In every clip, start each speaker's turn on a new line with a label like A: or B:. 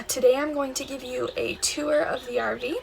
A: Today I'm going to give you a tour of the RV.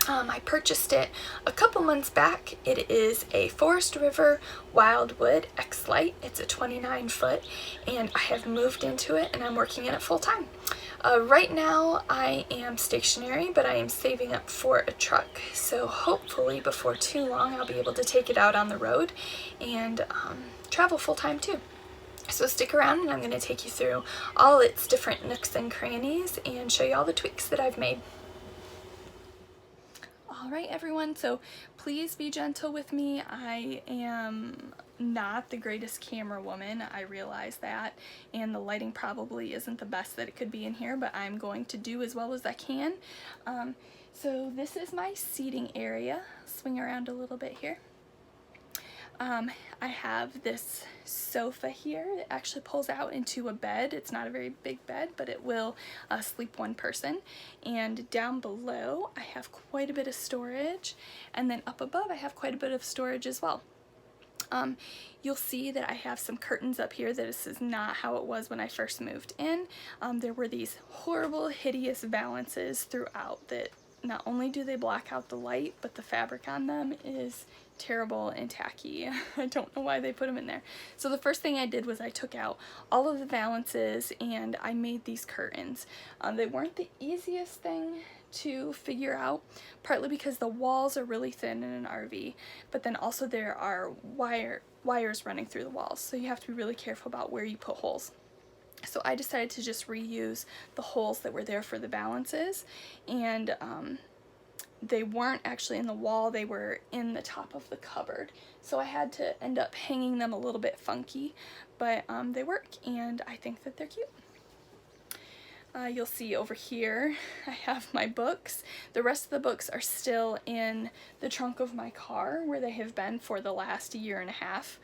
A: I purchased it a couple months back. It is a Forest River Wildwood X-Lite. It's a 29 foot and I have moved into it and I'm working in it full time. Right now I am stationary, but I am saving up for a truck. So hopefully before too long I'll be able to take it out on the road and travel full time too. So stick around and I'm going to take you through all its different nooks and crannies and show you all the tweaks that I've made. Alright everyone, so please be gentle with me. I am not the greatest camera woman, I realize that, and the lighting probably isn't the best that it could be in here, but I'm going to do as well as I can. So this is my seating area. Swing around a little bit here. I have this sofa here that actually pulls out into a bed. It's not a very big bed, but it will sleep one person. And down below I have quite a bit of storage, and then up above I have quite a bit of storage as well. You'll see that I have some curtains up here. This is not how it was when I first moved in. There were these horrible, hideous valances throughout that not only do they block out the light, but the fabric on them is terrible and tacky. I don't know why they put them in there. So the first thing I did was I took out all of the valances and I made these curtains. They weren't the easiest thing to figure out, partly because the walls are really thin in an RV, but then also there are wires running through the walls, so you have to be really careful about where you put holes. So I decided to just reuse the holes that were there for the balances, and they weren't actually in the wall, they were in the top of the cupboard. So I had to end up hanging them a little bit funky, but they work and I think that they're cute. You'll see over here I have my books. The rest of the books are still in the trunk of my car where they have been for the last year and a half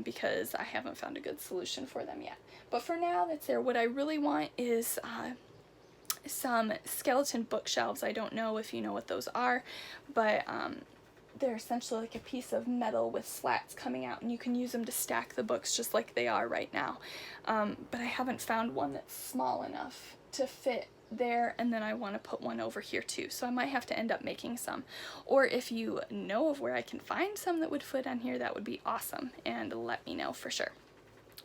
A: because I haven't found a good solution for them yet. But for now, that's there. What I really want is some skeleton bookshelves. I don't know if you know what those are, but they're essentially like a piece of metal with slats coming out, and you can use them to stack the books just like they are right now. But I haven't found one that's small enough to fit there, and then I want to put one over here too, so I might have to end up making some. Or if you know of where I can find some that would fit on here, that would be awesome, and let me know for sure.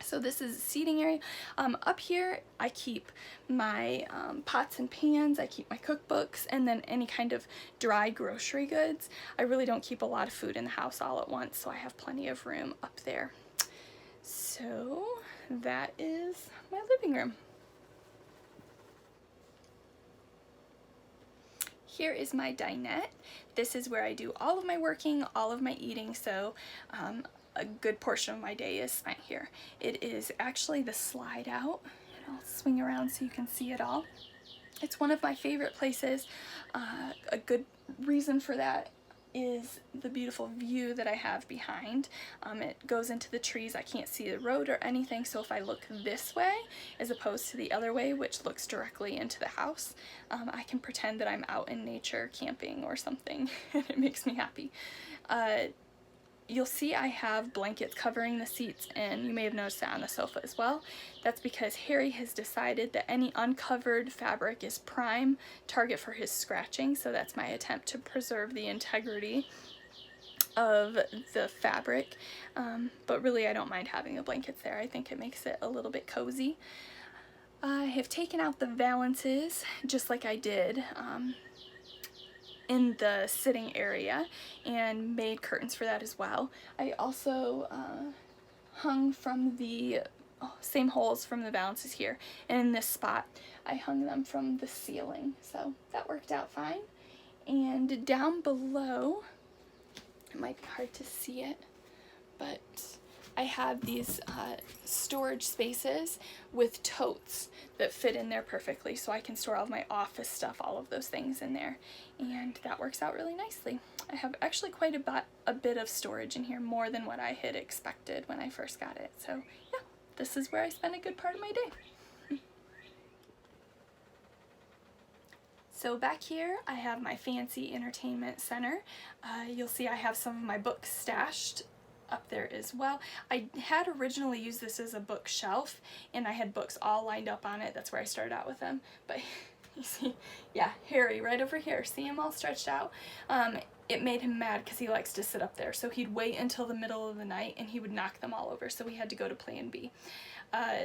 A: So this is a seating area. Up here I keep my pots and pans, I keep my cookbooks, and then any kind of dry grocery goods. I really don't keep a lot of food in the house all at once, so I have plenty of room up there. So that is my living room. Here is my dinette. This is where I do all of my working, all of my eating, so a good portion of my day is spent here. It is actually the slide out. I'll swing around so you can see it all. It's one of my favorite places. A good reason for that is the beautiful view that I have behind. It goes into the trees. I can't see the road or anything, so if I look this way as opposed to the other way, which looks directly into the house, I can pretend that I'm out in nature camping or something, and it makes me happy. You'll see I have blankets covering the seats, and you may have noticed that on the sofa as well. That's because Harry has decided that any uncovered fabric is prime target for his scratching, so that's my attempt to preserve the integrity of the fabric. But really I don't mind having the blankets there. I think it makes it a little bit cozy. I have taken out the valances just like I did in the sitting area and made curtains for that as well. I also hung from the same holes from the valances here, and in this spot I hung them from the ceiling, so that worked out fine. And down below, it might be hard to see it, but I have these storage spaces with totes that fit in there perfectly, so I can store all of my office stuff, all of those things in there, and that works out really nicely. I have actually quite a bit of storage in here, more than what I had expected when I first got it. So yeah, this is where I spend a good part of my day. So back here I have my fancy entertainment center. You'll see I have some of my books stashed up there as well. I had originally used this as a bookshelf, and I had books all lined up on it. That's where I started out with them. But you see, yeah, Harry right over here. See him all stretched out? It made him mad because he likes to sit up there. So he'd wait until the middle of the night and he would knock them all over. So we had to go to plan B.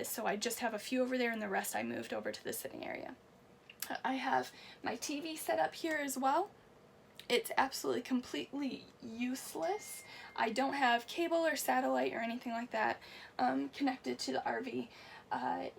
A: So I just have a few over there, and the rest I moved over to the sitting area. I have my TV set up here as well. It's absolutely completely useless. I don't have cable or satellite or anything like that connected to the RV.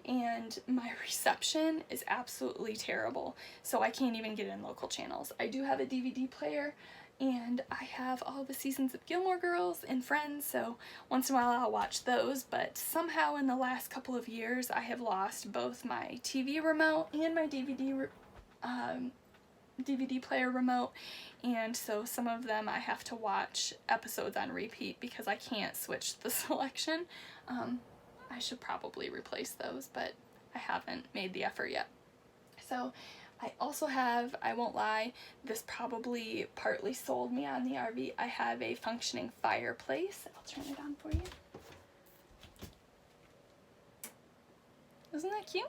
A: And my reception is absolutely terrible, so I can't even get in local channels. I do have a DVD player, and I have all the seasons of Gilmore Girls and Friends, so once in a while I'll watch those, but somehow in the last couple of years I have lost both my TV remote and my DVD player remote, and so some of them I have to watch episodes on repeat because I can't switch the selection. I should probably replace those, but I haven't made the effort yet. So I also have, I won't lie, this probably partly sold me on the RV. I have a functioning fireplace. I'll turn it on for you. Isn't that cute?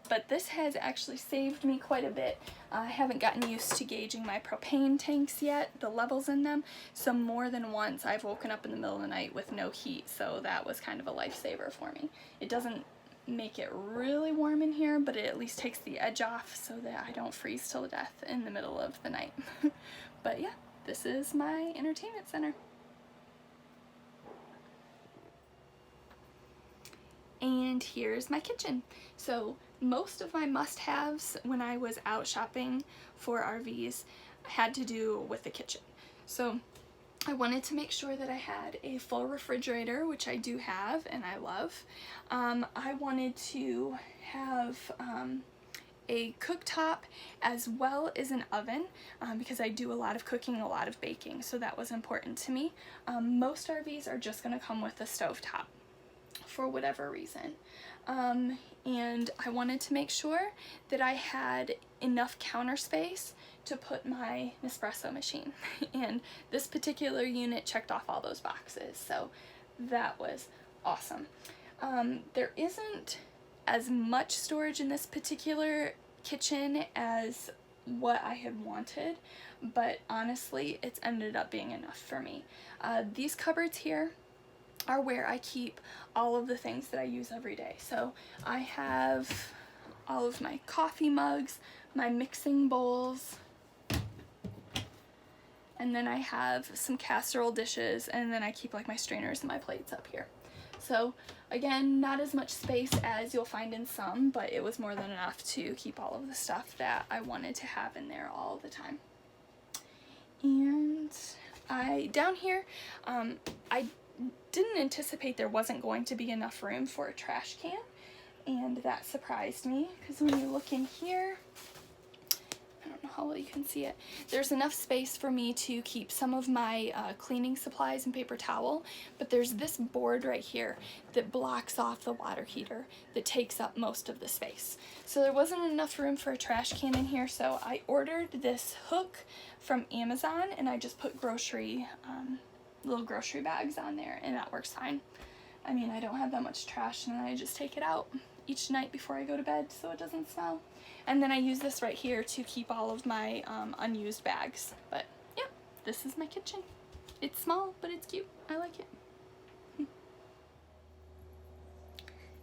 A: But this has actually saved me quite a bit. I haven't gotten used to gauging my propane tanks yet, the levels in them, so more than once I've woken up in the middle of the night with no heat, so that was kind of a lifesaver for me. It doesn't make it really warm in here, but it at least takes the edge off so that I don't freeze to death in the middle of the night. But yeah, this is my entertainment center. And here's my kitchen. So most of my must-haves when I was out shopping for RVs had to do with the kitchen. So I wanted to make sure that I had a full refrigerator, which I do have and I love. I wanted to have a cooktop as well as an oven because I do a lot of cooking, a lot of baking, so that was important to me. Most RVs are just going to come with a stovetop for whatever reason. And I wanted to make sure that I had enough counter space to put my Nespresso machine. And this particular unit checked off all those boxes, so that was awesome. There isn't as much storage in this particular kitchen as what I had wanted, but honestly, it's ended up being enough for me. These cupboards here are where I keep all of the things that I use every day. So I have all of my coffee mugs, my mixing bowls, and then I have some casserole dishes, and then I keep like my strainers and my plates up here. So again, not as much space as you'll find in some, but it was more than enough to keep all of the stuff that I wanted to have in there all the time. And down here, I didn't anticipate there wasn't going to be enough room for a trash can, and that surprised me because when you look in here, I don't know how well you can see it, there's enough space for me to keep some of my cleaning supplies and paper towel, but there's this board right here that blocks off the water heater that takes up most of the space. So there wasn't enough room for a trash can in here, so I ordered this hook from Amazon, and I just put little grocery bags on there, and that works fine. I mean, I don't have that much trash, and I just take it out each night before I go to bed so it doesn't smell. And then I use this right here to keep all of my unused bags. But yeah, this is my kitchen. It's small, but it's cute. I like it.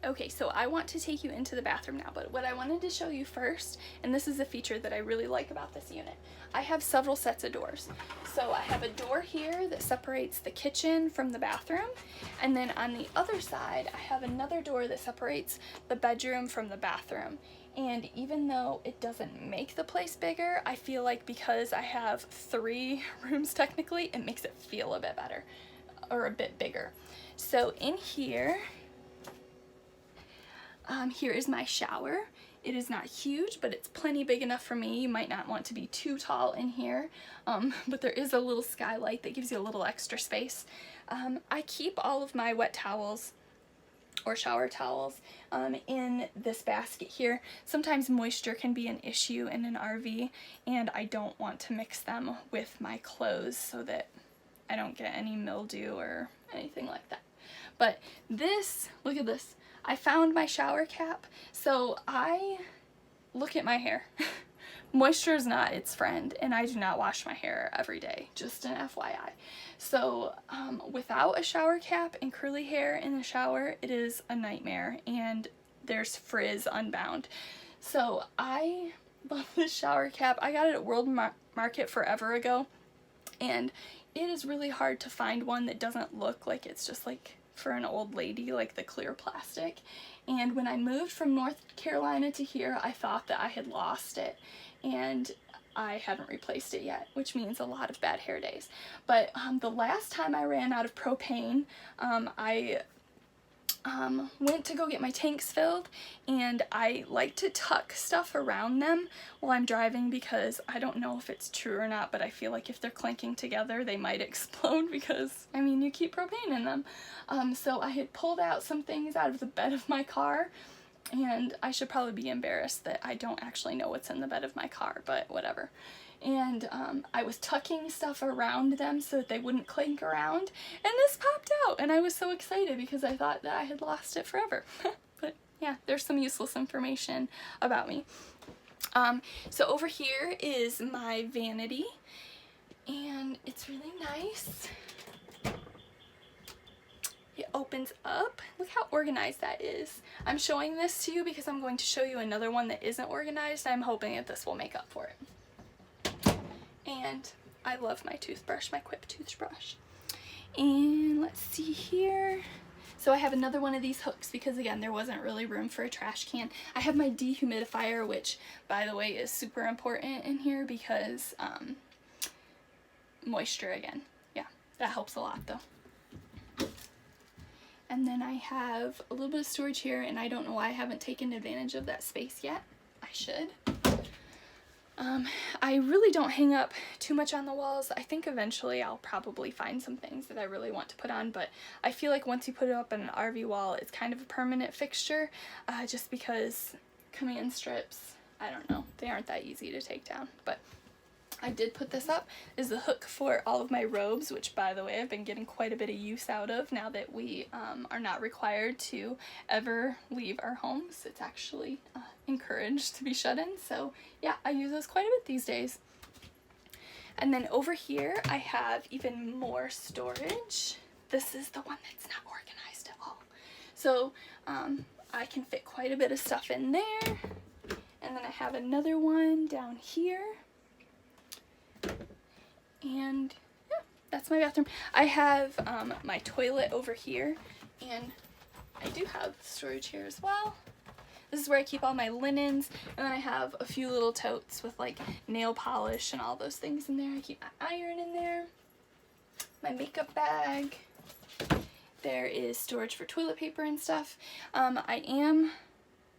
A: Okay, so I want to take you into the bathroom now, but what I wanted to show you first, and this is a feature that I really like about this unit, I have several sets of doors. So I have a door here that separates the kitchen from the bathroom, and then on the other side, I have another door that separates the bedroom from the bathroom. And even though it doesn't make the place bigger, I feel like because I have 3 rooms technically, it makes it feel a bit better, or a bit bigger. So in here, here is my shower. It is not huge, but it's plenty big enough for me. You might not want to be too tall in here, but there is a little skylight that gives you a little extra space. I keep all of my wet towels or shower towels in this basket here. Sometimes moisture can be an issue in an RV, and I don't want to mix them with my clothes so that I don't get any mildew or anything like that. But this, look at this. I found my shower cap. So look at my hair. Moisture is not its friend, and I do not wash my hair every day, just an FYI. So without a shower cap and curly hair in the shower, it is a nightmare, and there's frizz unbound. So I love this shower cap. I got it at World Market forever ago, and it is really hard to find one that doesn't look like it's just like for an old lady, like the clear plastic. And when I moved from North Carolina to here, I thought that I had lost it, and I haven't replaced it yet, which means a lot of bad hair days. But the last time I ran out of propane, I went to go get my tanks filled, and I like to tuck stuff around them while I'm driving, because I don't know if it's true or not, but I feel like if they're clanking together they might explode, because I mean, you keep propane in them. So I had pulled out some things out of the bed of my car, and I should probably be embarrassed that I don't actually know what's in the bed of my car, but whatever. And I was tucking stuff around them so that they wouldn't clink around, and this popped out, and I was so excited because I thought that I had lost it forever. But yeah, there's some useless information about me. So over here is my vanity, and it's really nice. It opens up. Look how organized that is. I'm showing this to you because I'm going to show you another one that isn't organized. I'm hoping that this will make up for it. And I love my toothbrush, my Quip toothbrush. And let's see here. So I have another one of these hooks because, again, there wasn't really room for a trash can. I have my dehumidifier, which, by the way, is super important in here because moisture again. Yeah, that helps a lot, though. And then I have a little bit of storage here, and I don't know why I haven't taken advantage of that space yet. I should. I really don't hang up too much on the walls. I think eventually I'll probably find some things that I really want to put on, but I feel like once you put it up on an RV wall, it's kind of a permanent fixture, just because command strips, I don't know, they aren't that easy to take down. But I did put this up. This is the hook for all of my robes, which, by the way, I've been getting quite a bit of use out of now that we are not required to ever leave our homes. It's actually encouraged to be shut in, so yeah, I use those quite a bit these days. And then over here I have even more storage. This is the one that's not organized at all. So I can fit quite a bit of stuff in there. And then I have another one down here. And yeah, that's my bathroom. I have my toilet over here, and I do have storage here as well. This is where I keep all my linens, and then I have a few little totes with like nail polish and all those things in there. I keep my iron in there, my makeup bag. There is storage for toilet paper and stuff. I am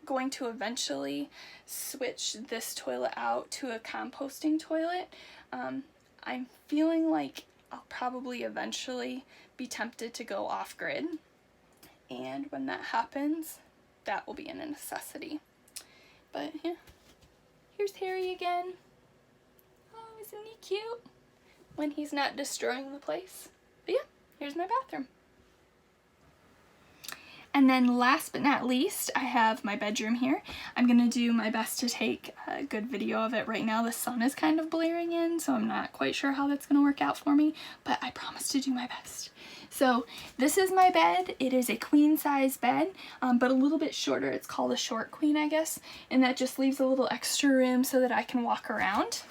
A: going to eventually switch this toilet out to a composting toilet. I'm feeling like I'll probably eventually be tempted to go off-grid, and when that happens, that will be a necessity. But yeah, here's Harry again. Oh, isn't he cute? When he's not destroying the place. But yeah, here's my bathroom. And then last but not least, I have my bedroom here. I'm gonna do my best to take a good video of it. Right now the sun is kind of blaring in, so I'm not quite sure how that's gonna work out for me, but I promise to do my best. So this is my bed. It is a queen size bed, but a little bit shorter. It's called a short queen, I guess, and that just leaves a little extra room so that I can walk around.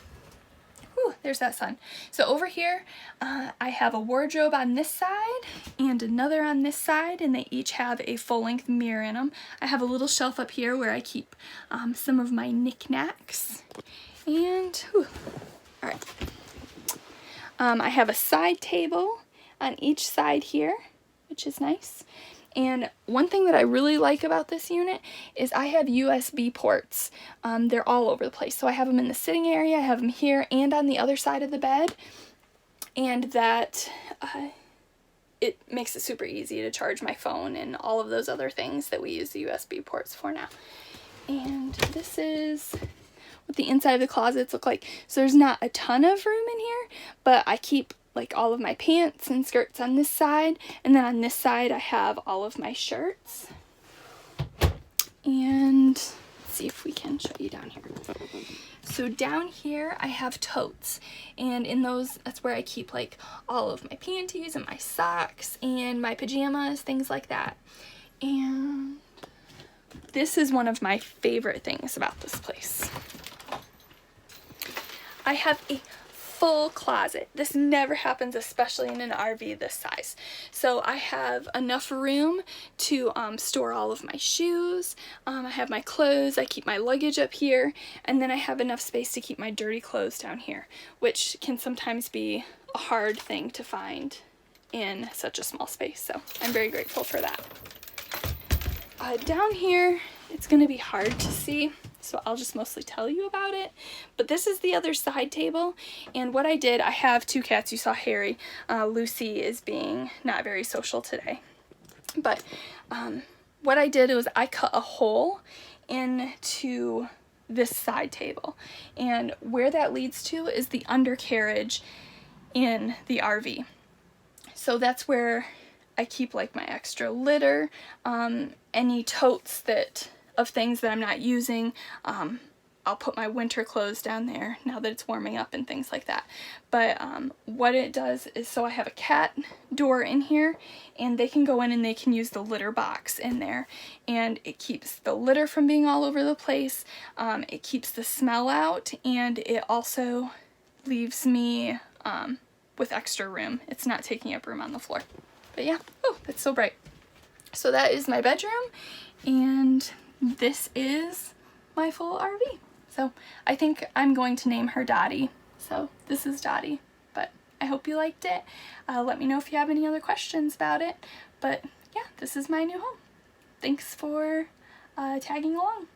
A: Whew, there's that sun. So over here, I have a wardrobe on this side and another on this side, and they each have a full-length mirror in them. I have a little shelf up here where I keep some of my knickknacks. And, whew, all right. I have a side table on each side here, which is nice. And one thing that I really like about this unit is I have USB ports. They're all over the place. So I have them in the sitting area, I have them here and on the other side of the bed. And that it makes it super easy to charge my phone and all of those other things that we use the USB ports for now. And this is what the inside of the closets look like. So there's not a ton of room in here, but I keep like all of my pants and skirts on this side, and then on this side I have all of my shirts. And let's see if we can show you down here. So down here I have totes, and in those, that's where I keep like all of my panties and my socks and my pajamas, things like that. And this is one of my favorite things about this place. I have a full closet. This never happens, especially in an RV this size. So I have enough room to store all of my shoes. I have my clothes. I keep my luggage up here, and then I have enough space to keep my dirty clothes down here, which can sometimes be a hard thing to find in such a small space. So I'm very grateful for that. Down here, it's going to be hard to see, so I'll just mostly tell you about it. But this is the other side table, and what I did, I have two cats. You saw Harry. Lucy is being not very social today. But what I did was I cut a hole into this side table, and where that leads to is the undercarriage in the RV. So that's where I keep like my extra litter, any totes of things that I'm not using. I'll put my winter clothes down there now that it's warming up and things like that. But what it does is, so I have a cat door in here, and they can go in and they can use the litter box in there, and it keeps the litter from being all over the place. It keeps the smell out, and it also leaves me with extra room. It's not taking up room on the floor. But yeah, oh, it's so bright. So that is my bedroom, and this is my full RV. So I think I'm going to name her Dottie. So this is Dottie, but I hope you liked it. Let me know if you have any other questions about it. But yeah, this is my new home. Thanks for tagging along.